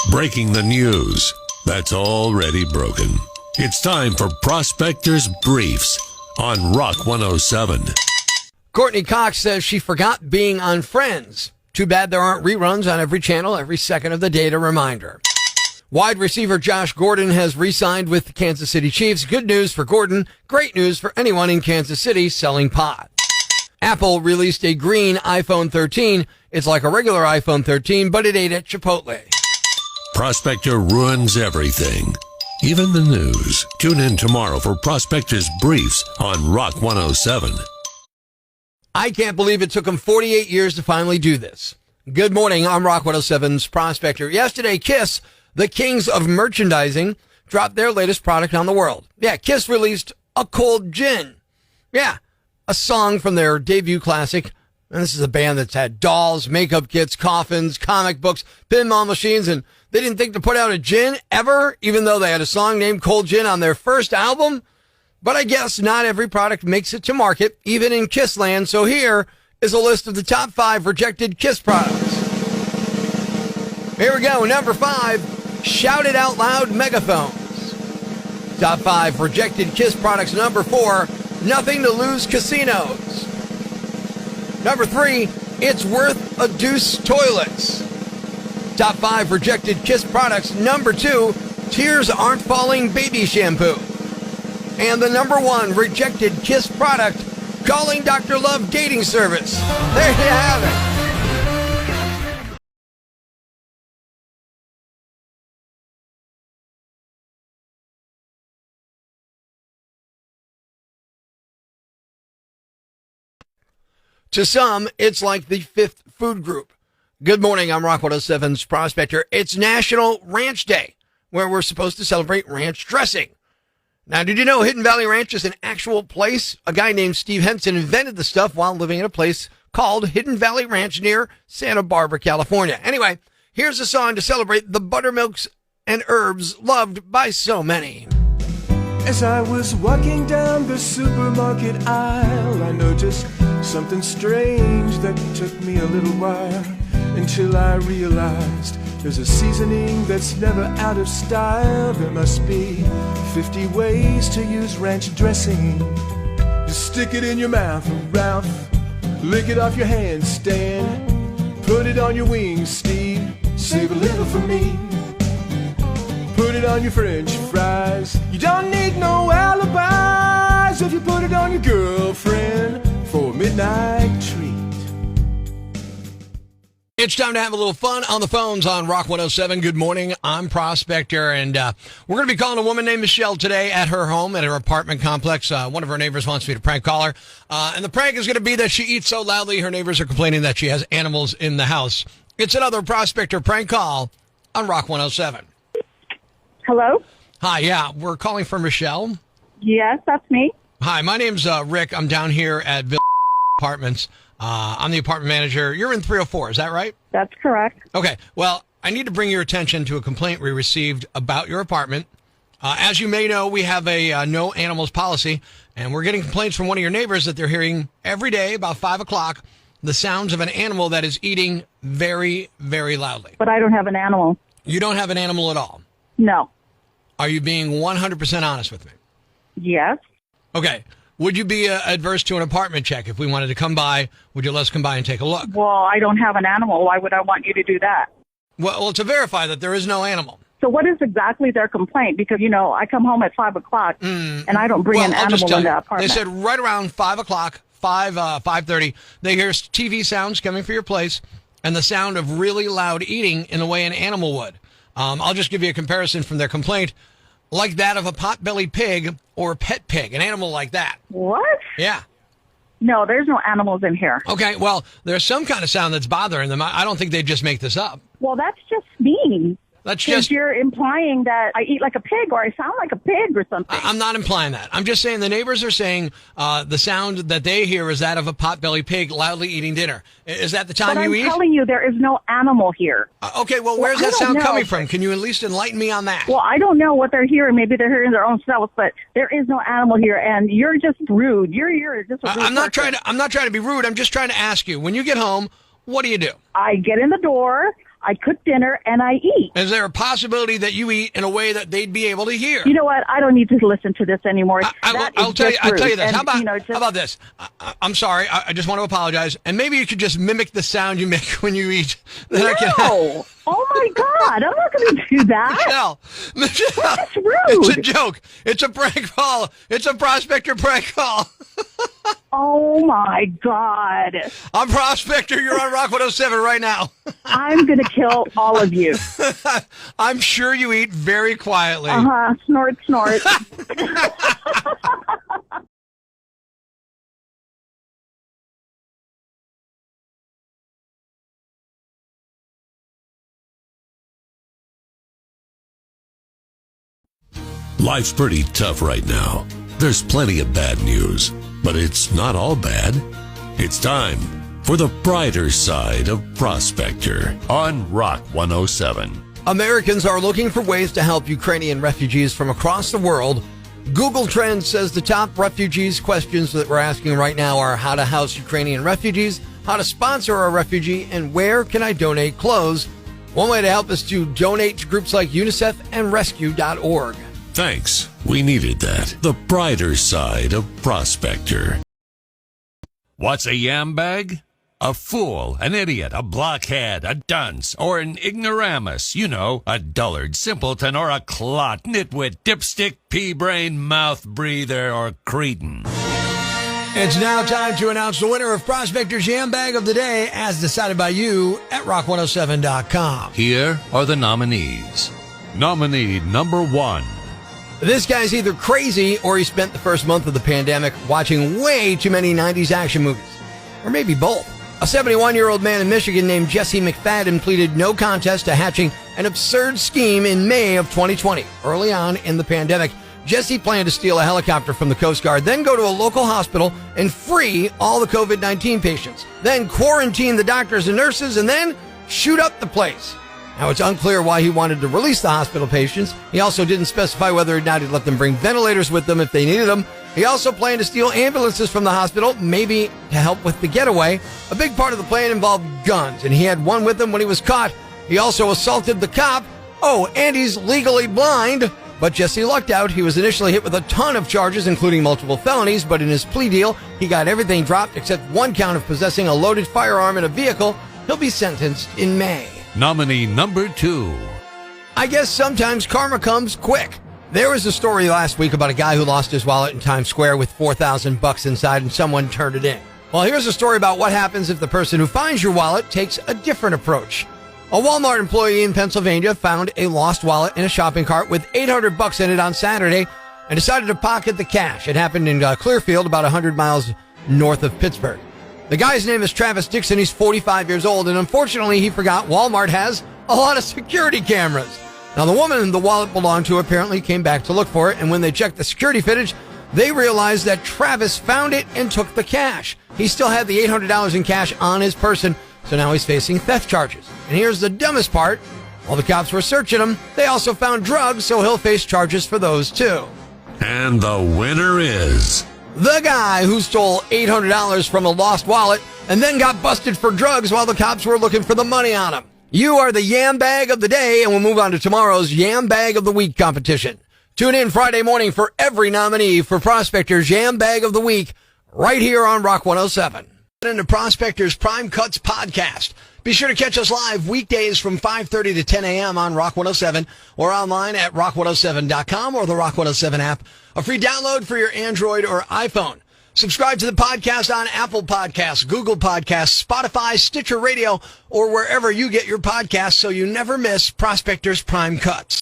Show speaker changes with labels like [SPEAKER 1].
[SPEAKER 1] Breaking the news that's already broken. It's time for Prospector's Briefs on Rock 107.
[SPEAKER 2] Courtney Cox says she forgot being on Friends. Too bad there aren't reruns on every channel every second of the day to remind her. Wide receiver Josh Gordon has re-signed with the Kansas City Chiefs. Good news for Gordon. Great news for anyone in Kansas City selling pot. Apple released a green iPhone 13. It's like a regular iPhone 13, but it ate at Chipotle.
[SPEAKER 1] Prospector ruins everything, even the news. Tune in tomorrow for Prospector's Briefs on Rock 107.
[SPEAKER 2] I can't believe it took him 48 years to finally do this. Good morning, I'm Rock 107's Prospector. Yesterday, Kiss, the kings of merchandising, dropped their latest product on the world. Yeah, Kiss released a cold gin. Yeah, a song from their debut classic. And this is a band that's had dolls, makeup kits, coffins, comic books, pinball machines, and they didn't think to put out a gin ever, even though they had a song named Cold Gin on their first album. But I guess not every product makes it to market, even in Kiss land. So here is a list of the top 5 rejected Kiss products. Here we go. Number 5, Shout It Out Loud Megaphones. Top 5 rejected Kiss products. Number 4, Nothing to Lose Casinos. Number 3, It's Worth a Deuce Toilets. Top 5 rejected Kiss products. Number 2, Tears Aren't Falling Baby Shampoo. And the number 1 rejected Kiss product, Calling Dr. Love Dating Service. There you have it. To some, it's like the 5th food group. Good morning, I'm Rock 107's Prospector. It's National Ranch Day, where we're supposed to celebrate ranch dressing. Now, did you know Hidden Valley Ranch is an actual place? A guy named Steve Henson invented the stuff while living in a place called Hidden Valley Ranch near Santa Barbara, California. Anyway, here's a song to celebrate the buttermilks and herbs loved by so many.
[SPEAKER 3] As I was walking down the supermarket aisle, I noticed something strange that took me a little while, until I realized there's a seasoning that's never out of style. There must be 50 ways to use ranch dressing. Just stick it in your mouth, Ralph. Lick it off your hand, Stan. Put it on your wings, Steve. Save a little for me. Put it on your French fries. You don't need no alibis if you put it on your girlfriend for a midnight treat.
[SPEAKER 2] It's time to have a little fun on the phones on Rock 107. Good morning, I'm Prospector, and we're going to be calling a woman named Michelle today at her home, at her apartment complex. One of her neighbors wants me to prank call her, and the prank is going to be that she eats so loudly her neighbors are complaining that she has animals in the house. It's another Prospector prank call on Rock 107.
[SPEAKER 4] Hello?
[SPEAKER 2] Hi, yeah, we're calling for Michelle.
[SPEAKER 4] Yes, that's me.
[SPEAKER 2] Hi, my name's Rick. I'm down here at Villa Apartments. I'm the apartment manager. You're in 304, is that right?
[SPEAKER 4] That's correct.
[SPEAKER 2] Okay, well, I need to bring your attention to a complaint we received about your apartment. As you may know, we have a no animals policy, and we're getting complaints from one of your neighbors that they're hearing every day about 5 o'clock the sounds of an animal that is eating very, very loudly.
[SPEAKER 4] But I don't have an animal.
[SPEAKER 2] You don't have an animal at all?
[SPEAKER 4] No.
[SPEAKER 2] Are you being 100% honest with me?
[SPEAKER 4] Yes.
[SPEAKER 2] Okay. Would you be adverse to an apartment check if we wanted to come by? Would you let us come by and take a look?
[SPEAKER 4] Well, I don't have an animal. Why would I want you to do that?
[SPEAKER 2] Well, to verify that there is no animal.
[SPEAKER 4] So what is exactly their complaint? Because, you know, I come home at 5 o'clock and I don't bring an animal in the apartment.
[SPEAKER 2] They said right around 5 o'clock, 5:30, they hear TV sounds coming from your place and the sound of really loud eating in the way an animal would. I'll just give you a comparison from their complaint. Like that of a potbelly pig or a pet pig, an animal like that.
[SPEAKER 4] What?
[SPEAKER 2] Yeah.
[SPEAKER 4] No, there's no animals in here.
[SPEAKER 2] Okay, well, there's some kind of sound that's bothering them. I don't think they'd just make this up.
[SPEAKER 4] Well, that's just mean.
[SPEAKER 2] That's
[SPEAKER 4] Because
[SPEAKER 2] just...
[SPEAKER 4] you're implying that I eat like a pig or I sound like a pig or something.
[SPEAKER 2] I'm not implying that. I'm just saying the neighbors are saying the sound that they hear is that of a potbelly pig loudly eating dinner. Is that the time
[SPEAKER 4] But
[SPEAKER 2] you
[SPEAKER 4] I'm
[SPEAKER 2] eat?
[SPEAKER 4] telling you, there is no animal here.
[SPEAKER 2] Okay, well, where's that
[SPEAKER 4] I don't
[SPEAKER 2] sound
[SPEAKER 4] know.
[SPEAKER 2] coming from? Can you at least enlighten me on that?
[SPEAKER 4] Well, I don't know what they're hearing. Maybe they're hearing their own selves, but there is no animal here, and you're just rude. You're just a rude
[SPEAKER 2] I'm not
[SPEAKER 4] person.
[SPEAKER 2] trying to be rude. I'm just trying to ask you. When you get home, what do you do?
[SPEAKER 4] I get in the door, I cook dinner and I eat.
[SPEAKER 2] Is there a possibility that you eat in a way that they'd be able to hear?
[SPEAKER 4] You know what? I don't need to listen to this anymore.
[SPEAKER 2] I'll tell you this.
[SPEAKER 4] And,
[SPEAKER 2] how about,
[SPEAKER 4] you know,
[SPEAKER 2] how about this? I'm sorry. I just want to apologize. And maybe you could just mimic the sound you make when you eat.
[SPEAKER 4] No. Oh, my God. I'm not going to do that.
[SPEAKER 2] Michelle,
[SPEAKER 4] that's rude.
[SPEAKER 2] It's a joke. It's a prank call. It's a Prospector prank call.
[SPEAKER 4] Oh, my God.
[SPEAKER 2] I'm Prospector. You're on Rock 107 right now.
[SPEAKER 4] I'm going to kill all of you.
[SPEAKER 2] I'm sure you eat very quietly.
[SPEAKER 4] Snort, snort.
[SPEAKER 1] Life's pretty tough right now. There's plenty of bad news, but it's not all bad. It's time for the brighter side of Prospector on Rock 107.
[SPEAKER 2] Americans are looking for ways to help Ukrainian refugees from across the world. Google Trends says the top refugees questions that we're asking right now are how to house Ukrainian refugees, how to sponsor a refugee, and where can I donate clothes. One way to help is to donate to groups like UNICEF and Rescue.org.
[SPEAKER 1] Thanks. We needed that. The brighter side of Prospector. What's a Yambag? A fool, an idiot, a blockhead, a dunce, or an ignoramus. You know, a dullard, simpleton, or a clot, nitwit, dipstick, pea-brain, mouth breather, or cretin.
[SPEAKER 2] It's now time to announce the winner of Prospector's Yambag of the Day as decided by you at rock107.com.
[SPEAKER 1] Here are the nominees. Nominee number 1.
[SPEAKER 2] This guy's either crazy or he spent the first month of the pandemic watching way too many 90s action movies. Or maybe both. A 71-year-old man in Michigan named Jesse McFadden pleaded no contest to hatching an absurd scheme in May of 2020. Early on in the pandemic, Jesse planned to steal a helicopter from the Coast Guard, then go to a local hospital and free all the COVID-19 patients, then quarantine the doctors and nurses, and then shoot up the place. Now, it's unclear why he wanted to release the hospital patients. He also didn't specify whether or not he'd let them bring ventilators with them if they needed them. He also planned to steal ambulances from the hospital, maybe to help with the getaway. A big part of the plan involved guns, and he had one with him when he was caught. He also assaulted the cop. Oh, and he's legally blind. But Jesse lucked out. He was initially hit with a ton of charges, including multiple felonies, but in his plea deal, he got everything dropped except one count of possessing a loaded firearm in a vehicle. He'll be sentenced in May.
[SPEAKER 1] Nominee number 2.
[SPEAKER 2] I guess sometimes karma comes quick. There was a story last week about a guy who lost his wallet in Times Square with $4,000 inside and someone turned it in. Well, here's a story about what happens if the person who finds your wallet takes a different approach. A Walmart employee in Pennsylvania found a lost wallet in a shopping cart with $800 in it on Saturday and decided to pocket the cash. It happened in Clearfield, about 100 miles north of Pittsburgh. The guy's name is Travis Dixon. He's 45 years old, and unfortunately, he forgot Walmart has a lot of security cameras. Now, the woman the wallet belonged to apparently came back to look for it, and when they checked the security footage, they realized that Travis found it and took the cash. He still had the $800 in cash on his person, so now he's facing theft charges. And here's the dumbest part. While the cops were searching him, they also found drugs, so he'll face charges for those too.
[SPEAKER 1] And the winner is...
[SPEAKER 2] the guy who stole $800 from a lost wallet and then got busted for drugs while the cops were looking for the money on him. You are the Yambag of the Day, and we'll move on to tomorrow's Yambag of the Week competition. Tune in Friday morning for every nominee for Prospector's Yambag of the Week right here on Rock 107. In the Prospector's Prime Cuts podcast. Be sure to catch us live weekdays from 5:30 to 10 a.m. on Rock 107 or online at rock107.com or the Rock 107 app. A free download for your Android or iPhone. Subscribe to the podcast on Apple Podcasts, Google Podcasts, Spotify, Stitcher Radio, or wherever you get your podcasts so you never miss Prospector's Prime Cuts.